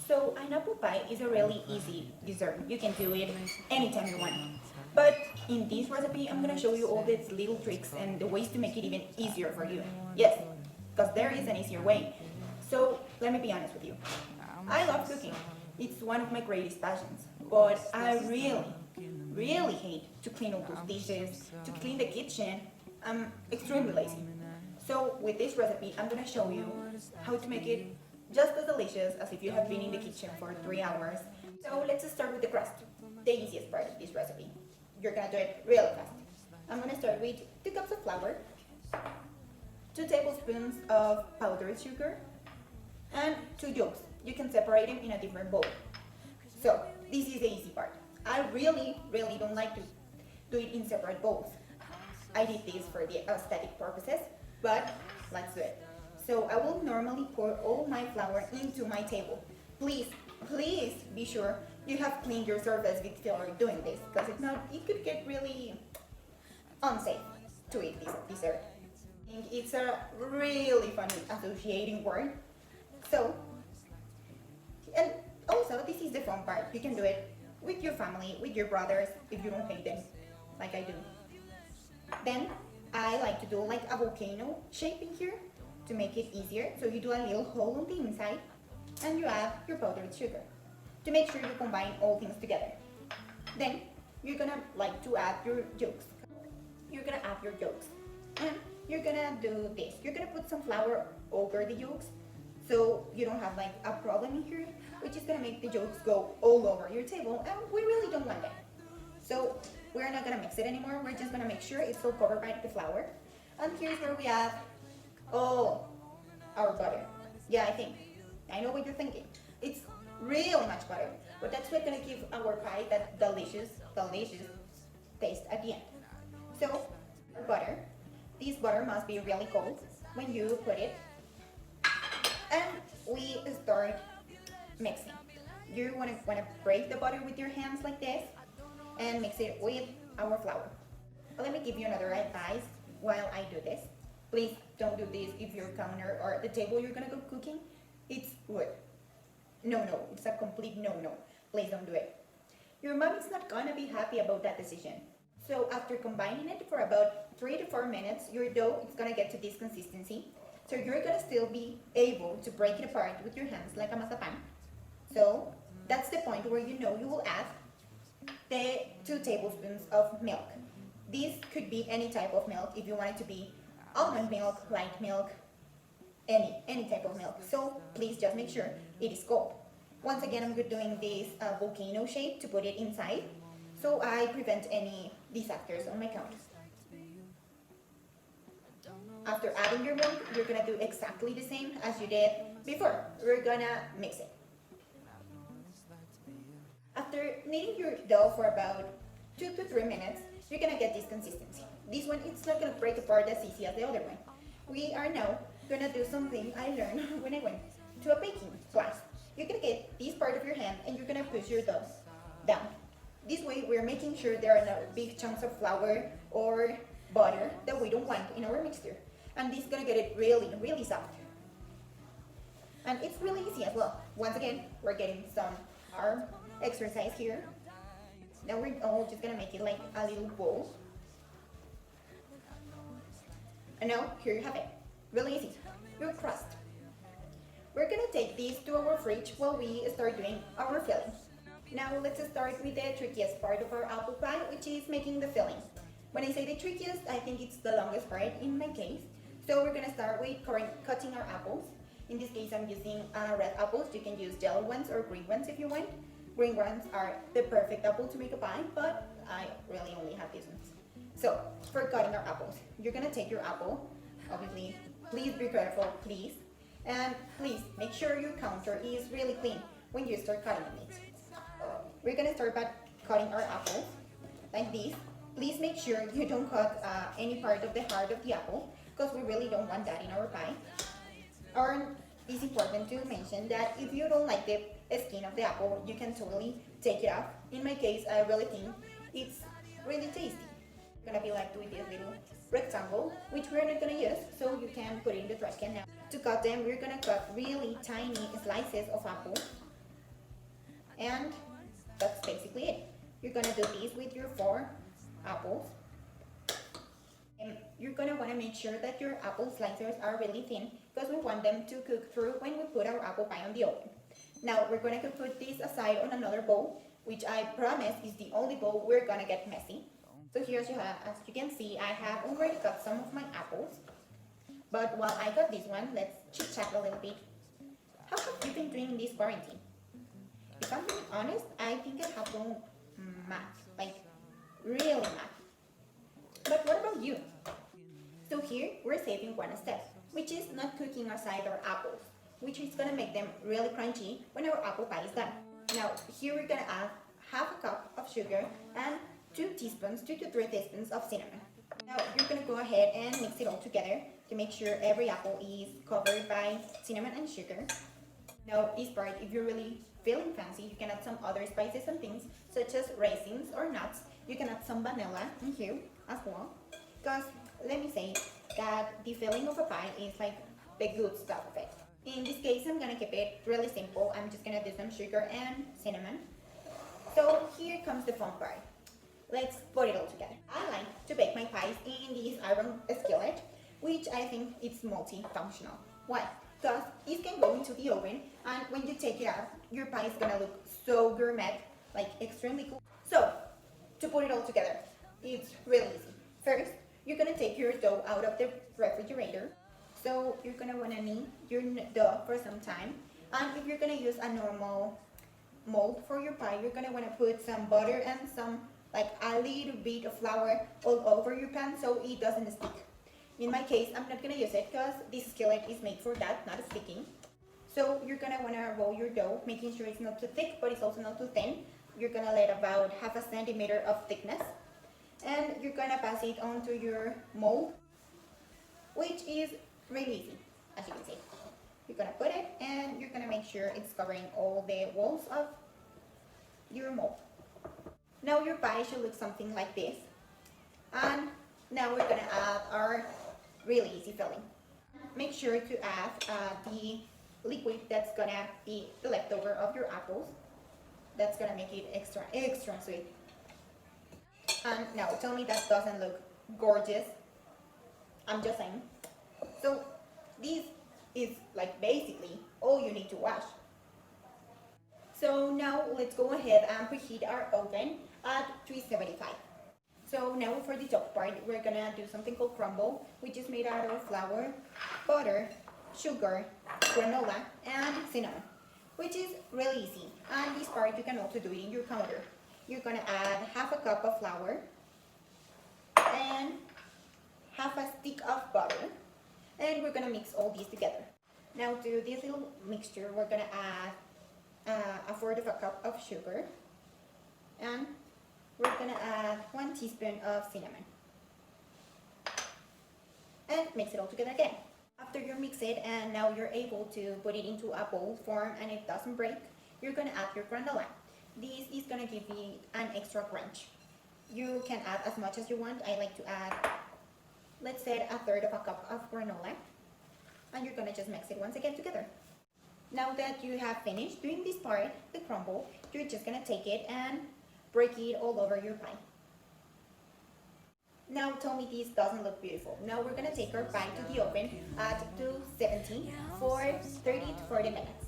So an apple pie is a really easy dessert. You can do it anytime you want. But in this recipe, I'm gonna show you all these little tricks and the ways to make it even easier for you. Yes, because there is an easier way. So let me be honest with you. I love cooking. It's one of my greatest passions. But I really hate to clean all those dishes, to clean the kitchen. I'm extremely lazy. So with this recipe, I'm gonna show you how to make it just as delicious as if you have been in the kitchen for 3 hours. So let's start with the crust, the easiest part of this recipe. You're gonna do it really fast. I'm gonna start with 2 cups of flour, 2 tablespoons of powdered sugar, and 2 yolks. You can separate them in a different bowl. So this is the easy part. I really don't like to do it in separate bowls. I did this for the aesthetic purposes, but let's do it. So I will normally pour all my flour into my table. Please be sure you have cleaned your surface before doing this, because if not, it could get really unsafe to eat this dessert. I think it's a really funny associating word. So, and also this is the fun part. You can do it with your family, with your brothers, if you don't hate them, like I do. Then I like to do like a volcano shape in here to make it easier. So you do a little hole on the inside and you add your powdered sugar to make sure you combine all things together. Then you're gonna like to add your yolks. You're gonna add your yolks and you're gonna do this. You're gonna put some flour over the yolks so you don't have like a problem in here, which is gonna make the yolks go all over your table, and we really don't want that. So we're not gonna mix it anymore. We're just gonna make sure it's all covered by the flour. And here's where we add all our butter. Yeah, I know what you're thinking. It's really much butter, but that's what's gonna give our pie that delicious taste at the end. So our butter, this butter must be really cold when you put it, and we start mixing. You wanna break the butter with your hands like this and mix it with our flour. Let me give you another advice while I do this. Please don't do this if your counter or the table you're gonna go cooking, it's wood. No, it's a complete no. Please don't do it. Your mom is not gonna be happy about that decision. So after combining it for about 3 to 4 minutes, your dough is gonna get to this consistency. So you're gonna still be able to break it apart with your hands like a mazapan. So that's the point where you know you will add the 2 tablespoons of milk. This could be any type of milk. If you want it to be almond milk, light milk, any type of milk. So please just make sure it is cold. Once again, I'm doing this volcano shape to put it inside, so I prevent any disasters on my counter. After adding your milk, you're gonna do exactly the same as you did before. We're gonna mix it. After kneading your dough for about 2 to 3 minutes, you're gonna get this consistency. This one, it's not gonna break apart as easy as the other one. We are now gonna do something I learned when I went to a baking class. You're gonna get this part of your hand and you're gonna push your dough down. This way, we're making sure there are no big chunks of flour or butter that we don't want in our mixture. And this is gonna get it really soft. And it's really easy as well. Once again, we're getting some arm exercise here. Now we're all just gonna make it like a little bowl. And now, here you have it. Really easy. Your crust. We're gonna take this to our fridge while we start doing our filling. Now let's start with the trickiest part of our apple pie, which is making the filling. When I say the trickiest, I think it's the longest part in my case. So we're gonna start with cutting our apples. In this case, I'm using red apples. You can use yellow ones or green ones if you want. Green ones are the perfect apple to make a pie, but I really only have these ones. So for cutting our apples, you're gonna take your apple. Obviously, please be careful, please. And please make sure your counter is really clean when you start cutting it. We're gonna start by cutting our apples like this. Please make sure you don't cut any part of the heart of the apple, because we really don't want that in our pie. Or it's important to mention that if you don't like the skin of the apple, you can totally take it off. In my case, I really think it's really tasty. It's gonna be like with this little rectangle, which we're not gonna use, so you can put it in the trash can now. To cut them, we're gonna cut really tiny slices of apple And that's basically it. You're gonna do this with your 4 apples. And you're gonna wanna make sure that your apple slicers are really thin because we want them to cook through when we put our apple pie on the oven. Now we're gonna put this aside on another bowl, which I promise is the only bowl we're gonna get messy. So here as you can see, I have already cut some of my apples. But while I got this one, let's chit chat a little bit. How have you been doing this quarantine? If I'm being honest, I think I have gone mad, like really mad. But what about you? So here we're saving one step, which is not cooking aside our apples, which is gonna make them really crunchy when our apple pie is done. Now here we're gonna add half a cup of sugar and 2 to 3 teaspoons of cinnamon. Now you're gonna go ahead and mix it all together to make sure every apple is covered by cinnamon and sugar. Now this part, if you're really feeling fancy, you can add some other spices and things such as raisins or nuts. You can add some vanilla in here as well. Because let me say that the filling of a pie is like the good stuff of it. In this case, I'm gonna keep it really simple. I'm just gonna do some sugar and cinnamon. So here comes the fun part. Let's put it all together. I like to bake my pies in this iron skillet, which I think it's multifunctional. Why? Because this can go into the oven, and when you take it out, your pie is gonna look so gourmet, like extremely cool. So, to put it all together, it's really easy. First, you're gonna take your dough out of the refrigerator. So you're gonna wanna knead your dough for some time. And if you're gonna use a normal mold for your pie, you're gonna wanna put some butter and like a little bit of flour all over your pan so it doesn't stick. In my case, I'm not gonna use it because this skillet is made for that, not sticking. So you're gonna wanna roll your dough, making sure it's not too thick, but it's also not too thin. You're gonna let about half a centimeter of thickness. And you're gonna pass it onto your mold, which is really easy, as you can see. You're gonna put it and you're gonna make sure it's covering all the walls of your mold. Now your pie should look something like this. And now we're gonna add our really easy filling. Make sure to add the liquid that's gonna be the leftover of your apples. That's gonna make it extra sweet. And now tell me that doesn't look gorgeous. I'm just saying. So this is like basically all you need to wash. So now let's go ahead and preheat our oven at 375. So now for the top part, we're gonna do something called crumble, which is made out of flour, butter, sugar, granola, and cinnamon, which is really easy. And this part you can also do it in your counter. You're gonna add half a cup of flour and half a stick of butter, and we're gonna mix all these together. Now to this little mixture, we're gonna add a fourth of a cup of sugar, and we're gonna add 1 teaspoon of cinnamon. And mix it all together again. After you mix it and now you're able to put it into a bowl form and it doesn't break, you're gonna add your granola. This is gonna give you an extra crunch. You can add as much as you want. I like to add, let's say, a third of a cup of granola. And you're gonna just mix it once again together. Now that you have finished doing this part, the crumble, you're just gonna take it and break it all over your pie. Now tell me this doesn't look beautiful. Now we're gonna take our pie to the oven at 270 for 30 to 40 minutes.